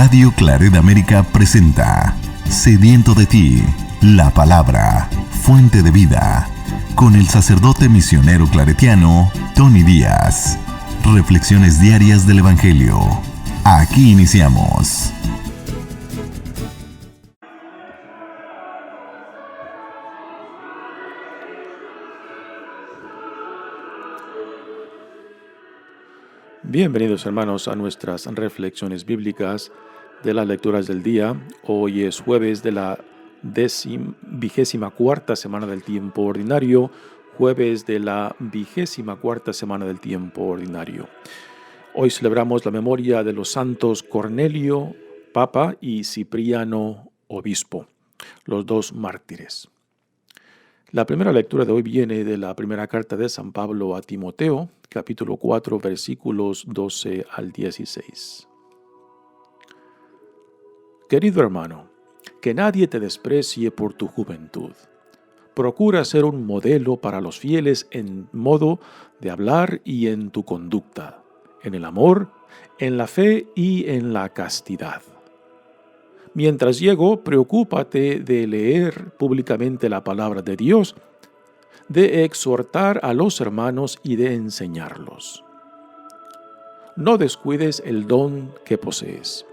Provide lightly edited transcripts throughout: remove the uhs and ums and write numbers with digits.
Radio Claret América presenta Sediento de ti, la palabra, fuente de vida, con el sacerdote misionero claretiano Tony Díaz. Reflexiones diarias del Evangelio. Aquí iniciamos. Bienvenidos hermanos a nuestras reflexiones bíblicas de las lecturas del día. Hoy es jueves de la 24ª semana del tiempo ordinario, jueves de la 24ª semana del tiempo ordinario. Hoy celebramos la memoria de los santos Cornelio, Papa, y Cipriano, Obispo, los dos mártires. La primera lectura de hoy viene de la primera carta de San Pablo a Timoteo, capítulo 4, versículos 12 al 16. Querido hermano, que nadie te desprecie por tu juventud. Procura ser un modelo para los fieles en modo de hablar y en tu conducta, en el amor, en la fe y en la castidad. Mientras llego, preocúpate de leer públicamente la palabra de Dios, de exhortar a los hermanos y de enseñarlos. No descuides el don que posees.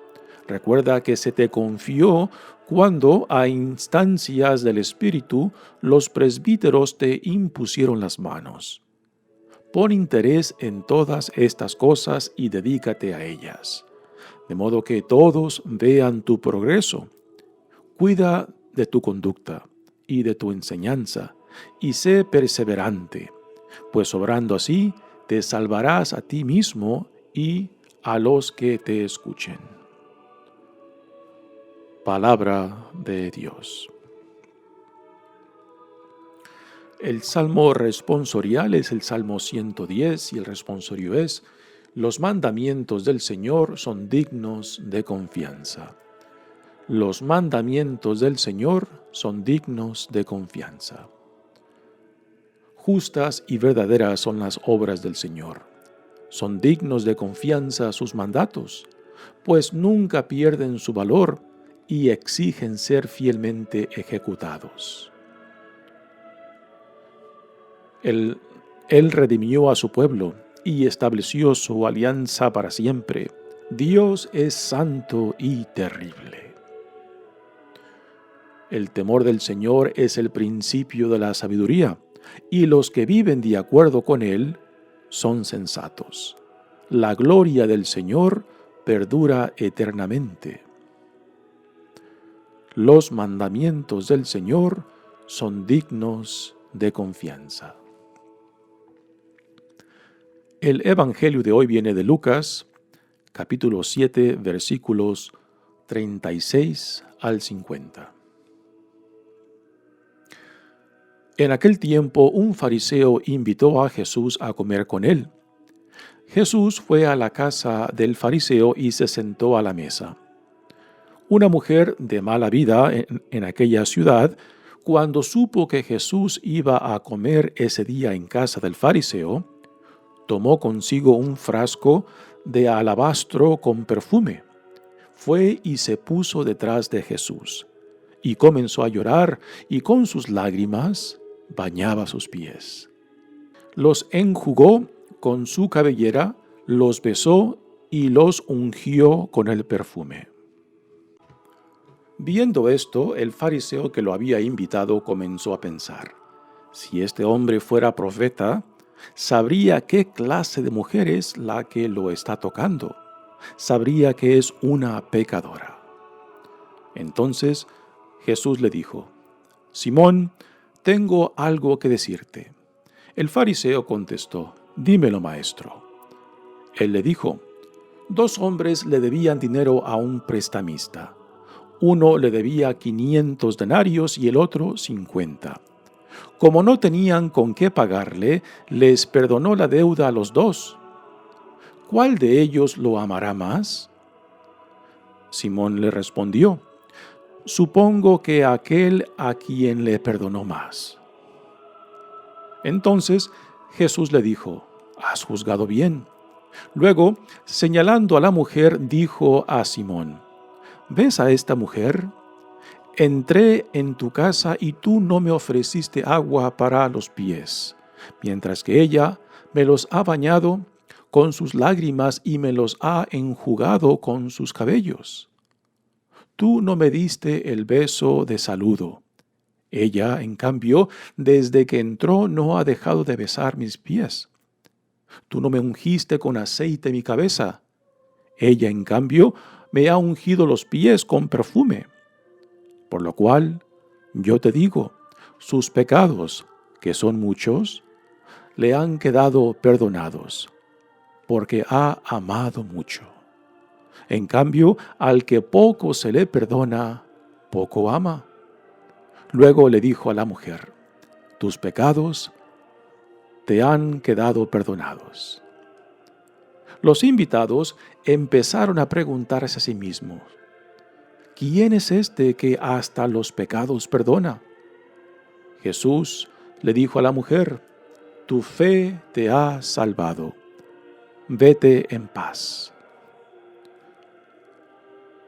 Recuerda que se te confió cuando, a instancias del Espíritu, los presbíteros te impusieron las manos. Pon interés en todas estas cosas y dedícate a ellas, de modo que todos vean tu progreso. Cuida de tu conducta y de tu enseñanza, y sé perseverante, pues obrando así te salvarás a ti mismo y a los que te escuchen. Palabra de Dios. El salmo responsorial es el Salmo 110 y el responsorio es: los mandamientos del Señor son dignos de confianza. Los mandamientos del Señor son dignos de confianza. Justas y verdaderas son las obras del Señor. Son dignos de confianza sus mandatos, pues nunca pierden su valor y exigen ser fielmente ejecutados. Él redimió a su pueblo y estableció su alianza para siempre. Dios es santo y terrible. El temor del Señor es el principio de la sabiduría, y los que viven de acuerdo con Él son sensatos. La gloria del Señor perdura eternamente. Los mandamientos del Señor son dignos de confianza. El Evangelio de hoy viene de Lucas, capítulo 7, versículos 36 al 50. En aquel tiempo, un fariseo invitó a Jesús a comer con él. Jesús fue a la casa del fariseo y se sentó a la mesa. Una mujer de mala vida en aquella ciudad, cuando supo que Jesús iba a comer ese día en casa del fariseo, tomó consigo un frasco de alabastro con perfume. Fue y se puso detrás de Jesús, y comenzó a llorar, y con sus lágrimas bañaba sus pies. Los enjugó con su cabellera, los besó y los ungió con el perfume. Viendo esto, el fariseo que lo había invitado comenzó a pensar: si este hombre fuera profeta, sabría qué clase de mujer es la que lo está tocando. Sabría que es una pecadora. Entonces Jesús le dijo: Simón, tengo algo que decirte. El fariseo contestó: dímelo, maestro. Él le dijo: 2 hombres le debían dinero a un prestamista. Uno le debía 500 denarios y el otro 50. Como no tenían con qué pagarle, les perdonó la deuda a los 2. ¿Cuál de ellos lo amará más? Simón le respondió: supongo que aquel a quien le perdonó más. Entonces Jesús le dijo: has juzgado bien. Luego, señalando a la mujer, dijo a Simón: ¿ves a esta mujer? Entré en tu casa y tú no me ofreciste agua para los pies, mientras que ella me los ha bañado con sus lágrimas y me los ha enjugado con sus cabellos. Tú no me diste el beso de saludo. Ella, en cambio, desde que entró no ha dejado de besar mis pies. Tú no me ungiste con aceite mi cabeza. Ella, en cambio, me ha ungido los pies con perfume. Por lo cual, yo te digo, sus pecados, que son muchos, le han quedado perdonados, porque ha amado mucho. En cambio, al que poco se le perdona, poco ama. Luego le dijo a la mujer, tus pecados te han quedado perdonados. Los invitados empezaron a preguntarse a sí mismos, ¿quién es este que hasta los pecados perdona? Jesús le dijo a la mujer, tu fe te ha salvado. Vete en paz.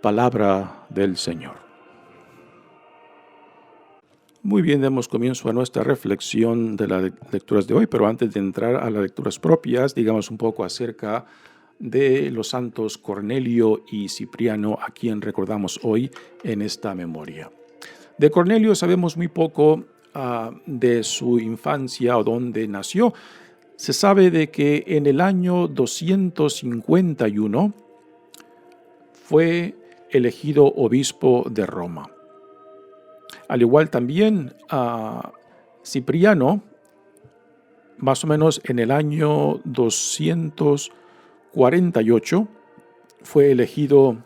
Palabra del Señor. Muy bien, demos comienzo a nuestra reflexión de las lecturas de hoy, pero antes de entrar a las lecturas propias, digamos un poco acerca de los santos Cornelio y Cipriano, a quien recordamos hoy en esta memoria. De Cornelio sabemos muy poco de su infancia o dónde nació. Se sabe de que en el año 251 fue elegido obispo de Roma. Al igual también a Cipriano, más o menos en el año 248, fue elegido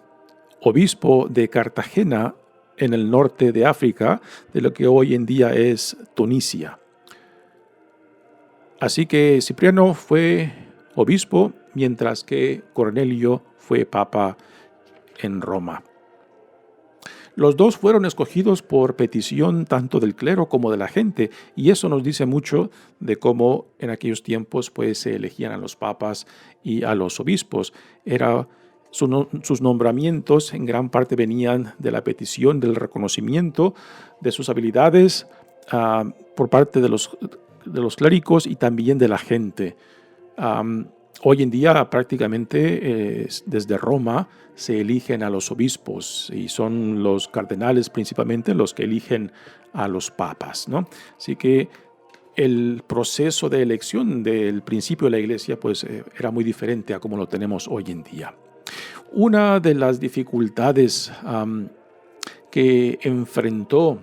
obispo de Cartagena en el norte de África, de lo que hoy en día es Tunisia. Así que Cipriano fue obispo, mientras que Cornelio fue papa en Roma. Los dos fueron escogidos por petición tanto del clero como de la gente, y eso nos dice mucho de cómo en aquellos tiempos pues, se elegían a los papas y a los obispos. Sus nombramientos en gran parte venían de la petición, del reconocimiento de sus habilidades por parte de los clérigos y también de la gente. Hoy en día prácticamente desde Roma se eligen a los obispos y son los cardenales principalmente los que eligen a los papas, ¿no? Así que el proceso de elección del principio de la Iglesia pues, era muy diferente a como lo tenemos hoy en día. Una de las dificultades que enfrentó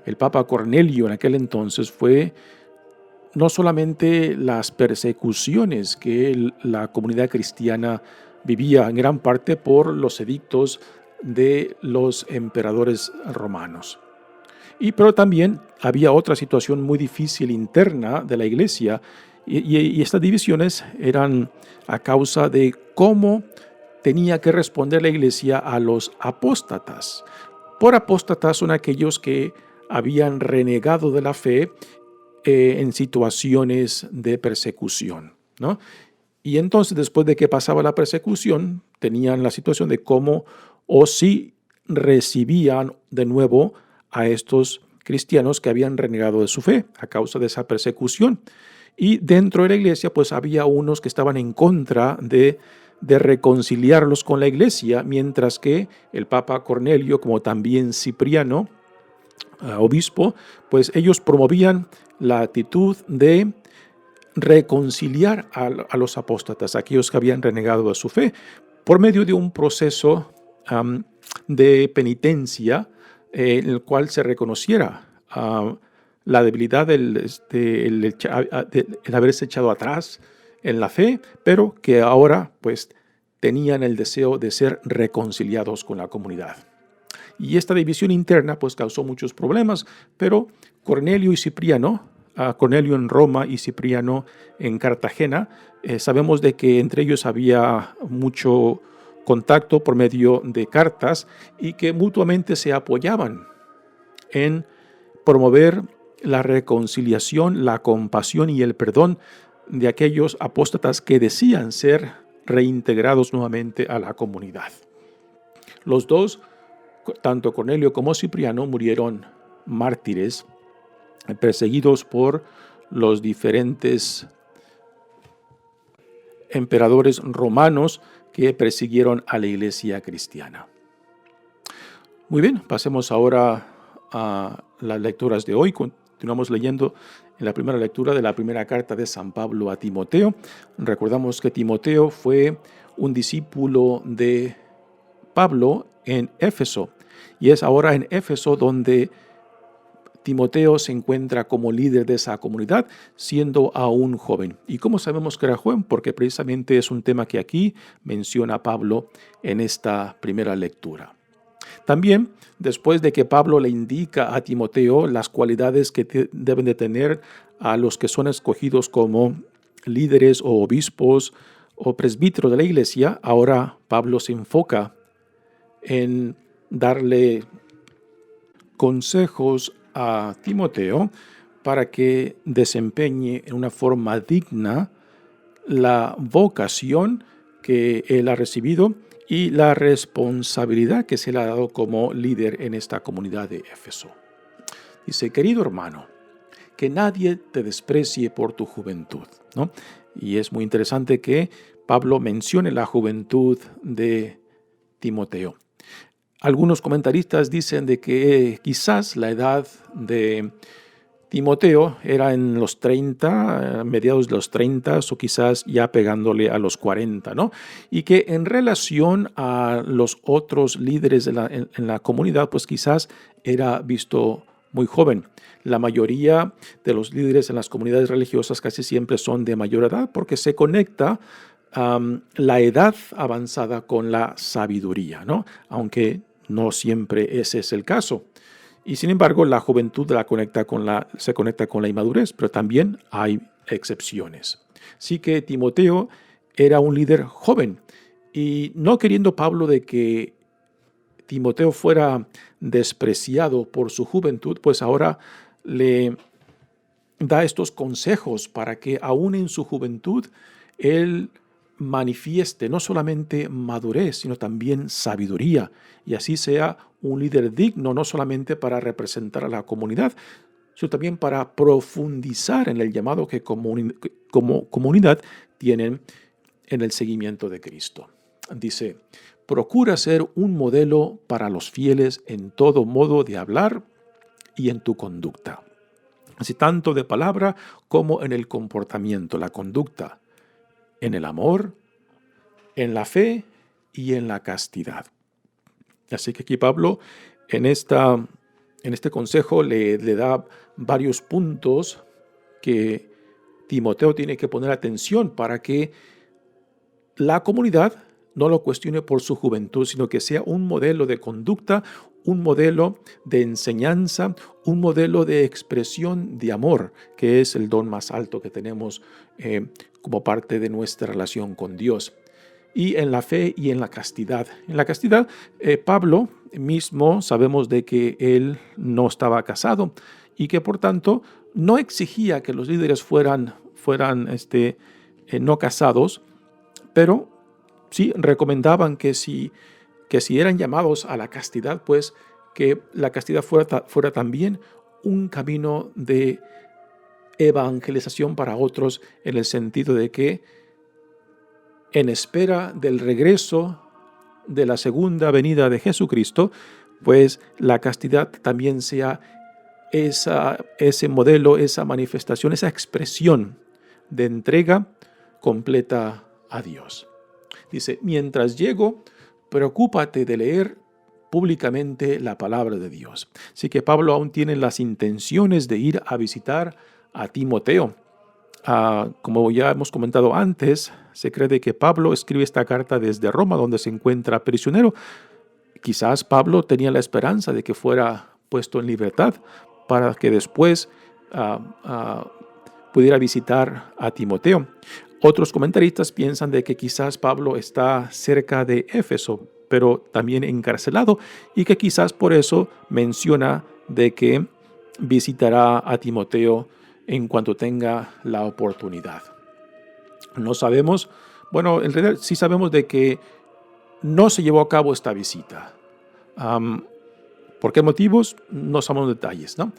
el Papa Cornelio en aquel entonces fue no solamente las persecuciones que la comunidad cristiana vivía en gran parte por los edictos de los emperadores romanos. Pero también había otra situación muy difícil interna de la iglesia y estas divisiones eran a causa de cómo tenía que responder la iglesia a los apóstatas. Por apóstatas son aquellos que habían renegado de la fe en situaciones de persecución, ¿no? Y entonces, después de que pasaba la persecución, tenían la situación de cómo o si recibían de nuevo a estos cristianos que habían renegado de su fe a causa de esa persecución. Y dentro de la iglesia, pues había unos que estaban en contra de reconciliarlos con la iglesia, mientras que el Papa Cornelio, como también Cipriano, obispo, pues ellos promovían la actitud de reconciliar a los apóstatas, aquellos que habían renegado de su fe, por medio de un proceso de penitencia en el cual se reconociera la debilidad del haberse echado atrás en la fe, pero que ahora pues tenían el deseo de ser reconciliados con la comunidad. Y esta división interna pues causó muchos problemas, pero Cornelio y Cipriano, Cornelio en Roma y Cipriano en Cartagena, sabemos de que entre ellos había mucho contacto por medio de cartas y que mutuamente se apoyaban en promover la reconciliación, la compasión y el perdón de aquellos apóstatas que decían ser reintegrados nuevamente a la comunidad. Los dos, tanto Cornelio como Cipriano, murieron mártires, perseguidos por los diferentes emperadores romanos que persiguieron a la iglesia cristiana. Muy bien, pasemos ahora a las lecturas de hoy. Continuamos leyendo en la primera lectura de la primera carta de San Pablo a Timoteo. Recordamos que Timoteo fue un discípulo de Pablo en Éfeso, y es ahora en Éfeso donde Timoteo se encuentra como líder de esa comunidad, siendo aún joven. ¿Y cómo sabemos que era joven? Porque precisamente es un tema que aquí menciona Pablo en esta primera lectura. También, después de que Pablo le indica a Timoteo las cualidades que deben de tener a los que son escogidos como líderes o obispos o presbíteros de la iglesia, ahora Pablo se enfoca en darle consejos a Timoteo para que desempeñe en una forma digna la vocación que él ha recibido y la responsabilidad que se le ha dado como líder en esta comunidad de Éfeso. Dice: querido hermano, que nadie te desprecie por tu juventud, ¿no? Y es muy interesante que Pablo mencione la juventud de Timoteo. Algunos comentaristas dicen de que quizás la edad de Timoteo era en los 30, mediados de los 30 o quizás ya pegándole a los 40, ¿no? Y que en relación a los otros líderes en la comunidad, pues quizás era visto muy joven. La mayoría de los líderes en las comunidades religiosas casi siempre son de mayor edad porque se conecta la edad avanzada con la sabiduría, ¿no? Aunque no siempre ese es el caso. Y sin embargo, la juventud se conecta con la inmadurez, pero también hay excepciones. Así que Timoteo era un líder joven, y no queriendo Pablo de que Timoteo fuera despreciado por su juventud, pues ahora le da estos consejos para que aún en su juventud él manifieste no solamente madurez, sino también sabiduría, y así sea un líder digno, no solamente para representar a la comunidad, sino también para profundizar en el llamado que como comunidad tienen en el seguimiento de Cristo. Dice: procura ser un modelo para los fieles en todo modo de hablar y en tu conducta, así tanto de palabra como en el comportamiento, la conducta, en el amor, en la fe y en la castidad. Así que aquí Pablo en este consejo le da varios puntos que Timoteo tiene que poner atención para que la comunidad no lo cuestione por su juventud, sino que sea un modelo de conducta, un modelo de enseñanza, un modelo de expresión de amor, que es el don más alto que tenemos como parte de nuestra relación con Dios. Y en la fe y en la castidad. En la castidad, Pablo mismo sabemos de que él no estaba casado y que por tanto no exigía que los líderes fueran no casados, pero sí recomendaban que si eran llamados a la castidad, pues que la castidad fuera también un camino de evangelización para otros, en el sentido de que en espera del regreso de la segunda venida de Jesucristo, pues la castidad también sea ese modelo, esa manifestación, esa expresión de entrega completa a Dios. Dice: mientras llego, preocúpate de leer públicamente la palabra de Dios. Así que Pablo aún tiene las intenciones de ir a visitar a Timoteo. Como ya hemos comentado antes, se cree que Pablo escribe esta carta desde Roma, donde se encuentra prisionero. Quizás Pablo tenía la esperanza de que fuera puesto en libertad para que después pudiera visitar a Timoteo. Otros comentaristas piensan de que quizás Pablo está cerca de Éfeso, pero también encarcelado, y que quizás por eso menciona de que visitará a Timoteo en cuanto tenga la oportunidad. No sabemos, bueno, en realidad sí sabemos de que no se llevó a cabo esta visita. ¿Por qué motivos? No sabemos detalles, ¿no?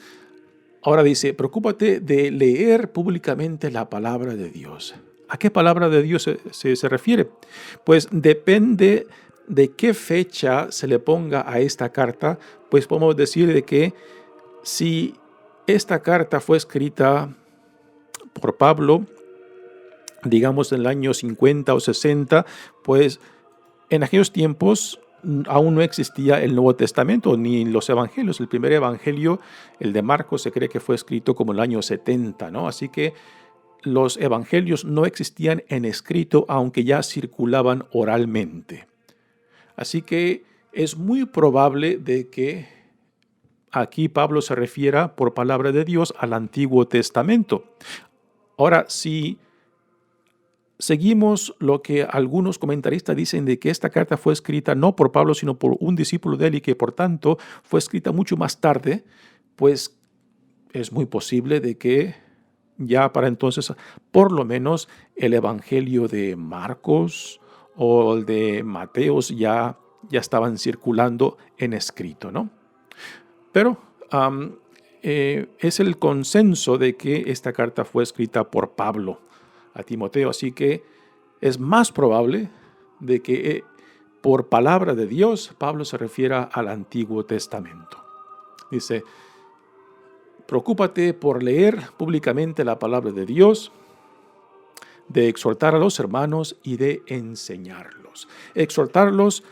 Ahora dice, preocúpate de leer públicamente la palabra de Dios. ¿A qué palabra de Dios se refiere? Pues depende de qué fecha se le ponga a esta carta, pues podemos decir de que si esta carta fue escrita por Pablo, digamos en el año 50 o 60, pues en aquellos tiempos aún no existía el Nuevo Testamento ni los evangelios. El primer evangelio, el de Marcos, se cree que fue escrito como en el año 70, ¿no? Así que los evangelios no existían en escrito, aunque ya circulaban oralmente. Así que es muy probable de que aquí Pablo se refiera por palabra de Dios al Antiguo Testamento. Ahora, si seguimos lo que algunos comentaristas dicen de que esta carta fue escrita no por Pablo, sino por un discípulo de él y que por tanto fue escrita mucho más tarde, pues es muy posible de que ya para entonces por lo menos el Evangelio de Marcos o el de Mateos ya estaban circulando en escrito, ¿no? Pero es el consenso de que esta carta fue escrita por Pablo a Timoteo, así que es más probable de que por palabra de Dios Pablo se refiera al Antiguo Testamento. Dice, preocúpate por leer públicamente la palabra de Dios, de exhortar a los hermanos y de enseñarlos. Exhortarlos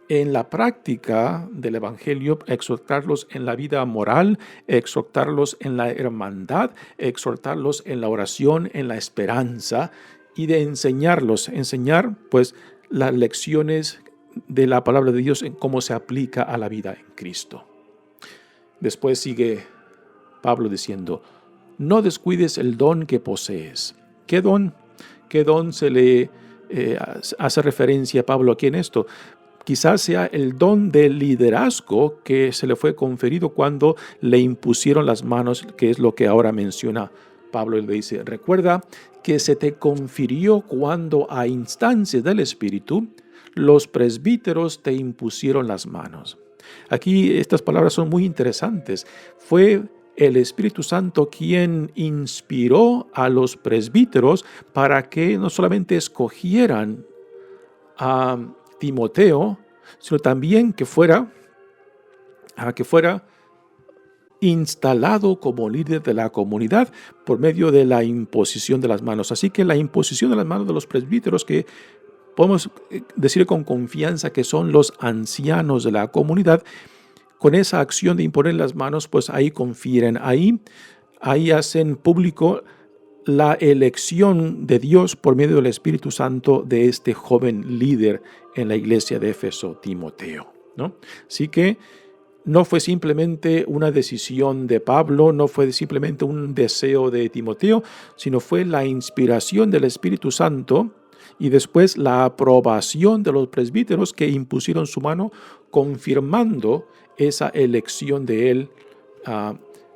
en la práctica del Evangelio, exhortarlos en la vida moral, exhortarlos en la hermandad, exhortarlos en la oración, en la esperanza y de enseñarlos, enseñar pues las lecciones de la palabra de Dios en cómo se aplica a la vida en Cristo. Después sigue Pablo diciendo, no descuides el don que posees. ¿Qué don? ¿Qué don se le hace referencia a Pablo aquí en esto? Quizás sea el don del liderazgo que se le fue conferido cuando le impusieron las manos, que es lo que ahora menciona Pablo. Él le dice, recuerda que se te confirió cuando a instancias del Espíritu los presbíteros te impusieron las manos. Aquí estas palabras son muy interesantes. Fue el Espíritu Santo quien inspiró a los presbíteros para que no solamente escogieran a Timoteo, sino también que fuera instalado como líder de la comunidad por medio de la imposición de las manos. Así que la imposición de las manos de los presbíteros, que podemos decir con confianza que son los ancianos de la comunidad, con esa acción de imponer las manos, pues ahí confieren, ahí hacen público la elección de Dios por medio del Espíritu Santo de este joven líder en la iglesia de Éfeso, Timoteo, ¿no? Así que no fue simplemente una decisión de Pablo, no fue simplemente un deseo de Timoteo, sino fue la inspiración del Espíritu Santo y después la aprobación de los presbíteros que impusieron su mano, confirmando esa elección de él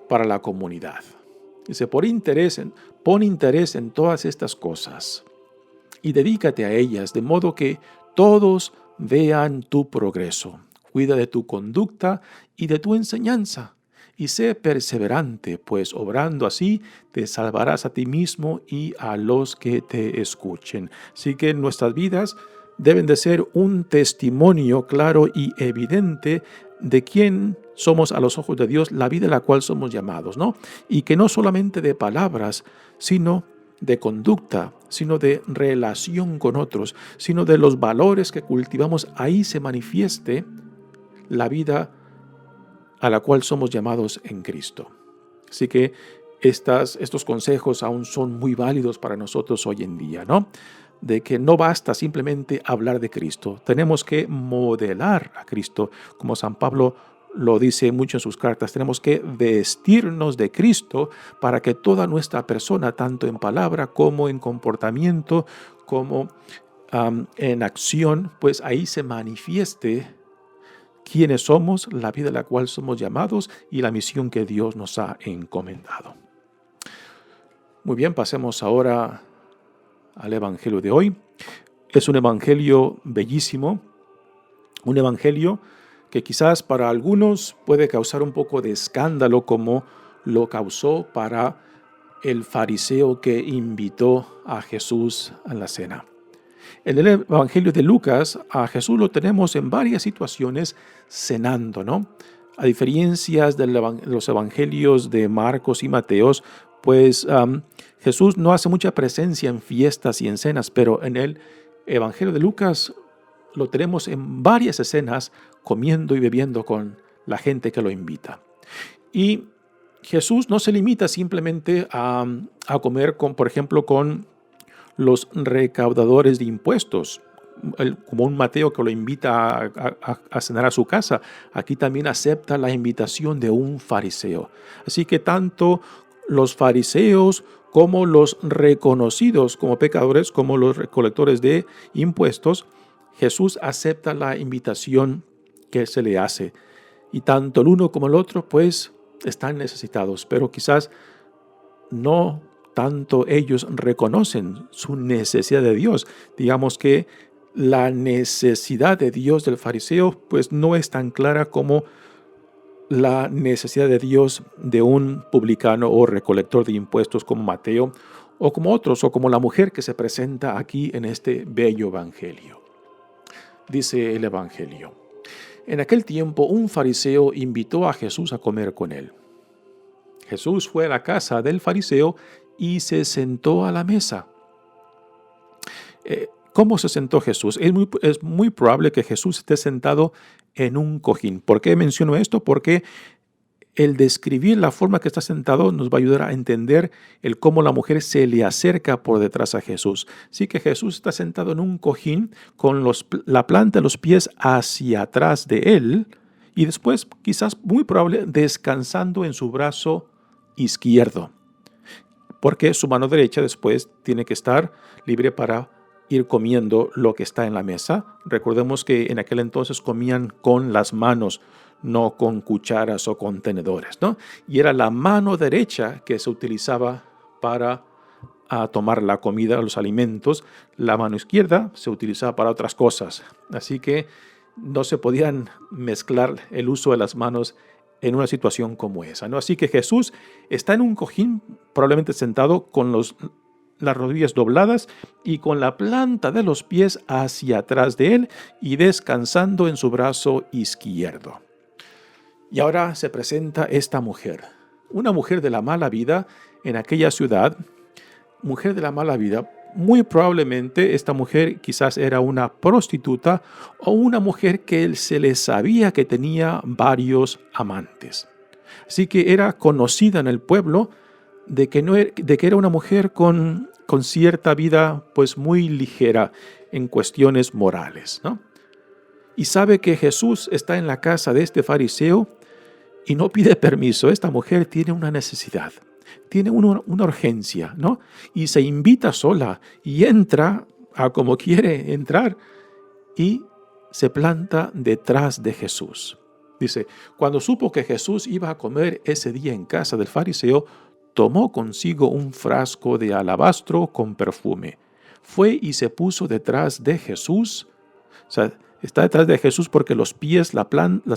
para la comunidad. Dice, pon interés en todas estas cosas y dedícate a ellas, de modo que todos vean tu progreso. Cuida de tu conducta y de tu enseñanza, y sé perseverante, pues obrando así te salvarás a ti mismo y a los que te escuchen. Así que nuestras vidas deben de ser un testimonio claro y evidente de quién somos a los ojos de Dios, la vida a la cual somos llamados, ¿no? Y que no solamente de palabras, sino de conducta, sino de relación con otros, sino de los valores que cultivamos, ahí se manifieste la vida a la cual somos llamados en Cristo. Así que estos consejos aún son muy válidos para nosotros hoy en día, ¿no? De que no basta simplemente hablar de Cristo, tenemos que modelar a Cristo, como San Pablo lo dice mucho en sus cartas, tenemos que vestirnos de Cristo para que toda nuestra persona, tanto en palabra como en comportamiento, como en acción, pues ahí se manifieste quiénes somos, la vida a la cual somos llamados y la misión que Dios nos ha encomendado. Muy bien, pasemos ahora al Evangelio de hoy. es un evangelio bellísimo, un evangelio que quizás para algunos puede causar un poco de escándalo, como lo causó para el fariseo que invitó a Jesús a la cena. En el Evangelio de Lucas, a Jesús lo tenemos en varias situaciones cenando, ¿no? A diferencia de los evangelios de Marcos y Mateos, pues Jesús no hace mucha presencia en fiestas y en cenas, pero en el Evangelio de Lucas lo tenemos en varias escenas comiendo y bebiendo con la gente que lo invita. Y Jesús no se limita simplemente a comer, por ejemplo, con los recaudadores de impuestos, como un Mateo que lo invita a cenar a su casa. Aquí también acepta la invitación de un fariseo. Así que tanto los fariseos como los reconocidos como pecadores, como los recolectores de impuestos, Jesús acepta la invitación que se le hace. Y tanto el uno como el otro, pues, están necesitados, pero quizás no tanto ellos reconocen su necesidad de Dios. Digamos que la necesidad de Dios del fariseo, pues, no es tan clara como la necesidad de Dios de un publicano o recolector de impuestos como Mateo, o como otros, o como la mujer que se presenta aquí en este bello evangelio. Dice el evangelio: en aquel tiempo un fariseo invitó a Jesús a comer con él. Jesús fue a la casa del fariseo y se sentó a la mesa. ¿Cómo se sentó Jesús? Es muy probable que Jesús esté sentado en un cojín. ¿Por qué menciono esto? Porque el describir la forma que está sentado nos va a ayudar a entender el cómo la mujer se le acerca por detrás a Jesús. Sí, que Jesús está sentado en un cojín con la planta de los pies hacia atrás de él y después, quizás muy probable, descansando en su brazo izquierdo, porque su mano derecha después tiene que estar libre para ir comiendo lo que está en la mesa. Recordemos que en aquel entonces comían con las manos, no con cucharas o con tenedores, ¿no? Y era la mano derecha que se utilizaba para tomar la comida, los alimentos. La mano izquierda se utilizaba para otras cosas. Así que no se podían mezclar el uso de las manos en una situación como esa, ¿no? Así que Jesús está en un cojín, probablemente sentado con las rodillas dobladas y con la planta de los pies hacia atrás de él y descansando en su brazo izquierdo. Y ahora se presenta esta mujer, una mujer de la mala vida en aquella ciudad, mujer de la mala vida. Muy probablemente esta mujer quizás era una prostituta o una mujer que se le sabía que tenía varios amantes. Así que era conocida en el pueblo de que era una mujer con cierta vida pues muy ligera en cuestiones morales, ¿no? Y sabe que Jesús está en la casa de este fariseo y no pide permiso. Esta mujer tiene una necesidad, tiene una urgencia, ¿no? Y se invita sola y entra a como quiere entrar y se planta detrás de Jesús. Dice: cuando supo que Jesús iba a comer ese día en casa del fariseo, tomó consigo un frasco de alabastro con perfume. Fue y se puso detrás de Jesús. O sea, está detrás de Jesús porque las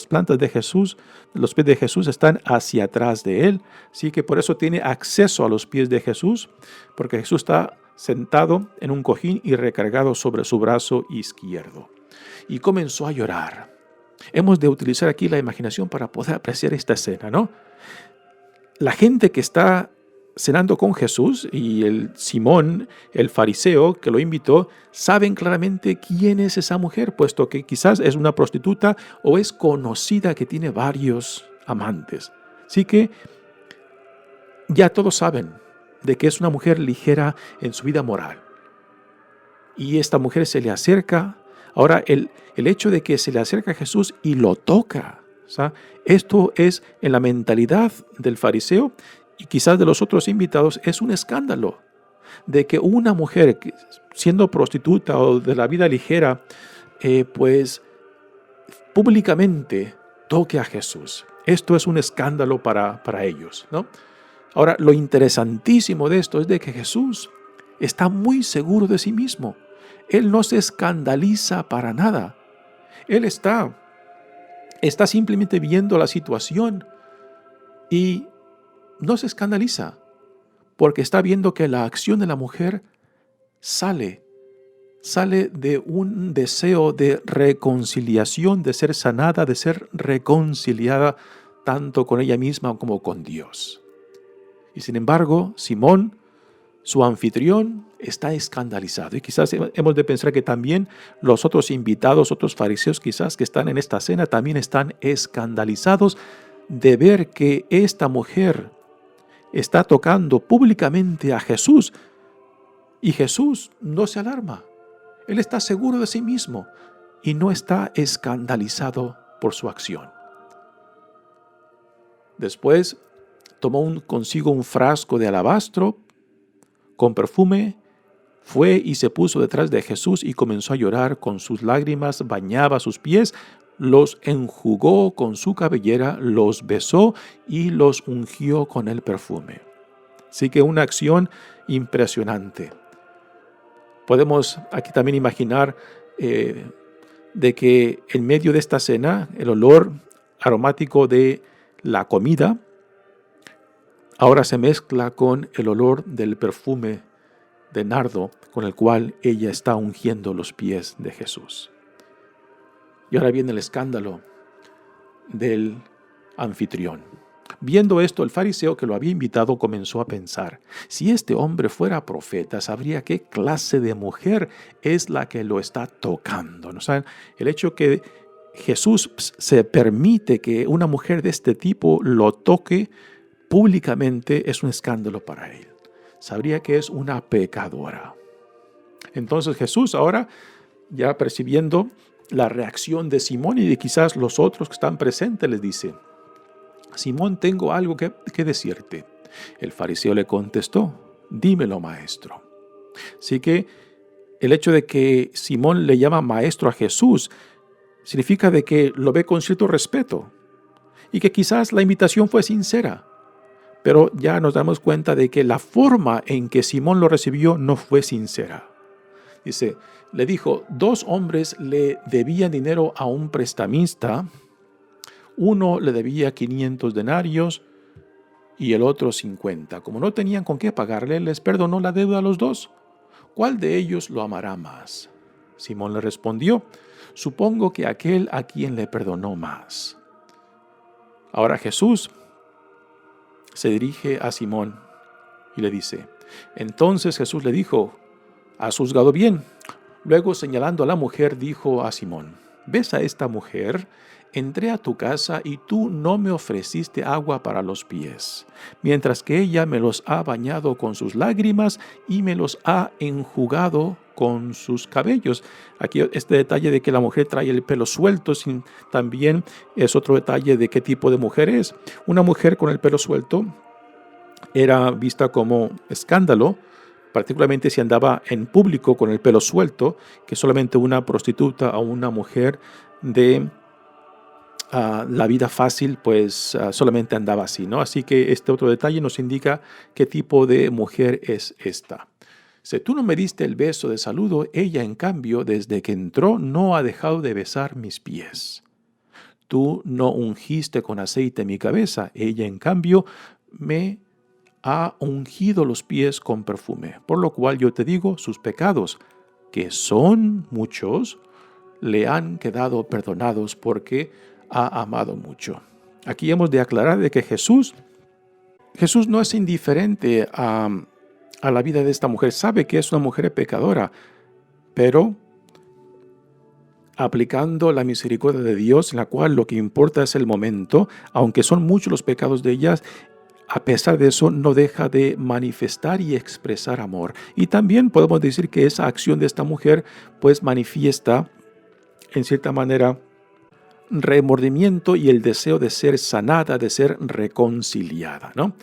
plantas de Jesús, los pies de Jesús están hacia atrás de él. Así que por eso tiene acceso a los pies de Jesús, porque Jesús está sentado en un cojín y recargado sobre su brazo izquierdo. Y comenzó a llorar. Hemos de utilizar aquí la imaginación para poder apreciar esta escena, ¿no? La gente que está cenando con Jesús y el Simón, el fariseo que lo invitó, saben claramente quién es esa mujer, puesto que quizás es una prostituta o es conocida que tiene varios amantes. Así que ya todos saben de que es una mujer ligera en su vida moral. Y esta mujer se le acerca. Ahora, el hecho de que se le acerca a Jesús y lo toca, o sea, esto es en la mentalidad del fariseo y quizás de los otros invitados, es un escándalo de que una mujer, siendo prostituta o de la vida ligera, pues públicamente toque a Jesús. Esto es un escándalo para ellos, ¿no? Ahora, lo interesantísimo de esto es de que Jesús está muy seguro de sí mismo. Él no se escandaliza para nada. Él está simplemente viendo la situación y no se escandaliza, porque está viendo que la acción de la mujer sale de un deseo de reconciliación, de ser sanada, de ser reconciliada tanto con ella misma como con Dios. Y sin embargo, Simón, su anfitrión, está escandalizado. Y quizás hemos de pensar que también los otros invitados, otros fariseos quizás que están en esta cena, también están escandalizados de ver que esta mujer está tocando públicamente a Jesús. Y Jesús no se alarma. Él está seguro de sí mismo y no está escandalizado por su acción. Después tomó consigo un frasco de alabastro con perfume, fue y se puso detrás de Jesús y comenzó a llorar. Con sus lágrimas bañaba sus pies, los enjugó con su cabellera, los besó y los ungió con el perfume. Así que una acción impresionante. Podemos aquí también imaginar de que en medio de esta cena, el olor aromático de la comida ahora se mezcla con el olor del perfume de nardo con el cual ella está ungiendo los pies de Jesús. Y ahora viene el escándalo del anfitrión. Viendo esto, el fariseo que lo había invitado comenzó a pensar: si este hombre fuera profeta, sabría qué clase de mujer es la que lo está tocando. ¿No saben? El hecho que Jesús se permite que una mujer de este tipo lo toque públicamente es un escándalo para él. Sabría que es una pecadora. Entonces Jesús, ahora ya percibiendo la reacción de Simón y de quizás los otros que están presentes, les dice: Simón, tengo algo que decirte. El fariseo le contestó: dímelo, maestro. Así que el hecho de que Simón le llama maestro a Jesús significa de que lo ve con cierto respeto y que quizás la invitación fue sincera. Pero ya nos damos cuenta de que la forma en que Simón lo recibió no fue sincera. Dice, le dijo: 2 hombres le debían dinero a un prestamista. Uno le debía 500 denarios y el otro 50. Como no tenían con qué pagarle, les perdonó la deuda a los 2. ¿Cuál de ellos lo amará más? Simón le respondió: supongo que aquel a quien le perdonó más. Ahora Jesús se dirige a Simón y le dice: entonces Jesús le dijo: has juzgado bien. Luego, señalando a la mujer, dijo a Simón: ¿ves a esta mujer? Entré a tu casa y tú no me ofreciste agua para los pies, mientras que ella me los ha bañado con sus lágrimas y me los ha enjugado con sus cabellos. Aquí este detalle de que la mujer trae el pelo suelto también es otro detalle de qué tipo de mujer es. Una mujer con el pelo suelto era vista como escándalo, particularmente si andaba en público con el pelo suelto, que solamente una prostituta o una mujer de la vida fácil, pues solamente andaba así, ¿no? Así que este otro detalle nos indica qué tipo de mujer es esta. Si tú no me diste el beso de saludo, ella en cambio, desde que entró, no ha dejado de besar mis pies. Tú no ungiste con aceite mi cabeza, ella en cambio me ha ungido los pies con perfume. Por lo cual yo te digo, sus pecados, que son muchos, le han quedado perdonados porque ha amado mucho. Aquí hemos de aclarar de que Jesús no es indiferente a la vida de esta mujer. Sabe que es una mujer pecadora, pero aplicando la misericordia de Dios, en la cual lo que importa es el momento, aunque son muchos los pecados de ellas, a pesar de eso no deja de manifestar y expresar amor. Y también podemos decir que esa acción de esta mujer pues manifiesta en cierta manera remordimiento y el deseo de ser sanada, de ser reconciliada, ¿no?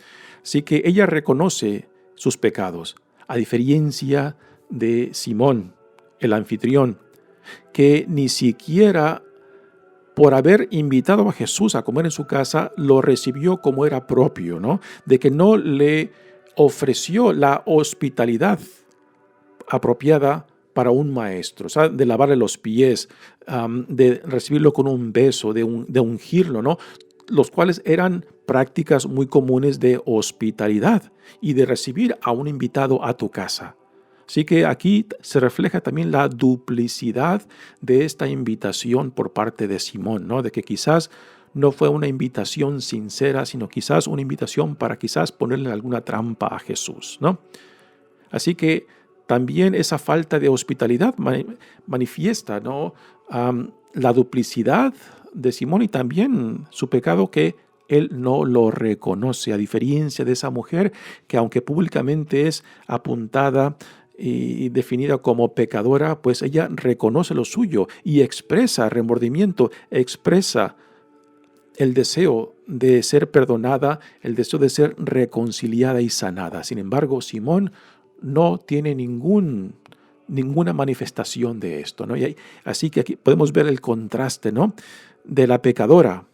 Así que ella reconoce sus pecados, a diferencia de Simón, el anfitrión, que ni siquiera por haber invitado a Jesús a comer en su casa, lo recibió como era propio, ¿no? De que no le ofreció la hospitalidad apropiada para un maestro, ¿sabes? De lavarle los pies, de recibirlo con un beso, de ungirlo, ¿no? Los cuales eran prácticas muy comunes de hospitalidad y de recibir a un invitado a tu casa. Así que aquí se refleja también la duplicidad de esta invitación por parte de Simón, ¿no? De que quizás no fue una invitación sincera, sino quizás una invitación para quizás ponerle alguna trampa a Jesús, ¿no? Así que también esa falta de hospitalidad manifiesta, ¿no? La duplicidad de Simón y también su pecado que él no lo reconoce, a diferencia de esa mujer que aunque públicamente es apuntada y definida como pecadora, pues ella reconoce lo suyo y expresa remordimiento, expresa el deseo de ser perdonada, el deseo de ser reconciliada y sanada. Sin embargo, Simón no tiene ninguna manifestación de esto, ¿no? Así que aquí podemos ver el contraste, ¿no? De la pecadora,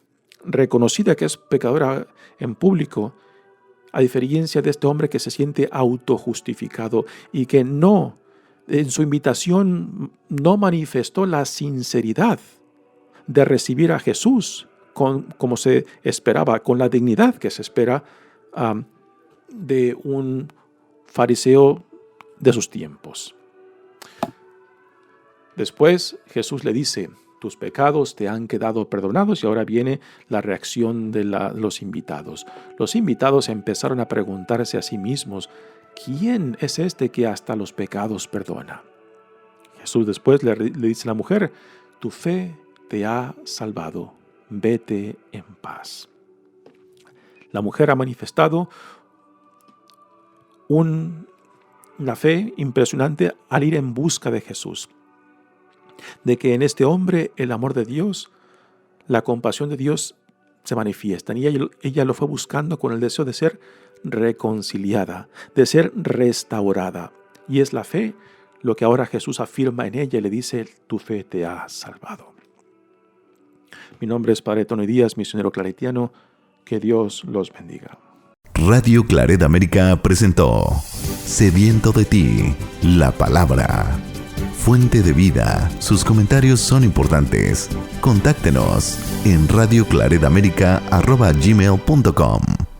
reconocida que es pecadora en público, a diferencia de este hombre que se siente autojustificado y que no, en su invitación, no manifestó la sinceridad de recibir a Jesús como se esperaba, con la dignidad que se espera de un fariseo de sus tiempos. Después Jesús le dice: tus pecados te han quedado perdonados. Y ahora viene la reacción de los invitados. Los invitados empezaron a preguntarse a sí mismos: ¿quién es este que hasta los pecados perdona? Jesús después le dice a la mujer: tu fe te ha salvado, vete en paz. La mujer ha manifestado una fe impresionante al ir en busca de Jesús, de que en este hombre el amor de Dios, la compasión de Dios se manifiestan. Y ella lo fue buscando con el deseo de ser reconciliada, de ser restaurada. Y es la fe lo que ahora Jesús afirma en ella y le dice: tu fe te ha salvado. Mi nombre es Padre Tony Díaz, misionero claretiano. Que Dios los bendiga. Radio Claret América presentó Sediento de ti, la palabra. Fuente de vida. Sus comentarios son importantes. Contáctenos en radioclaretamerica@gmail.com.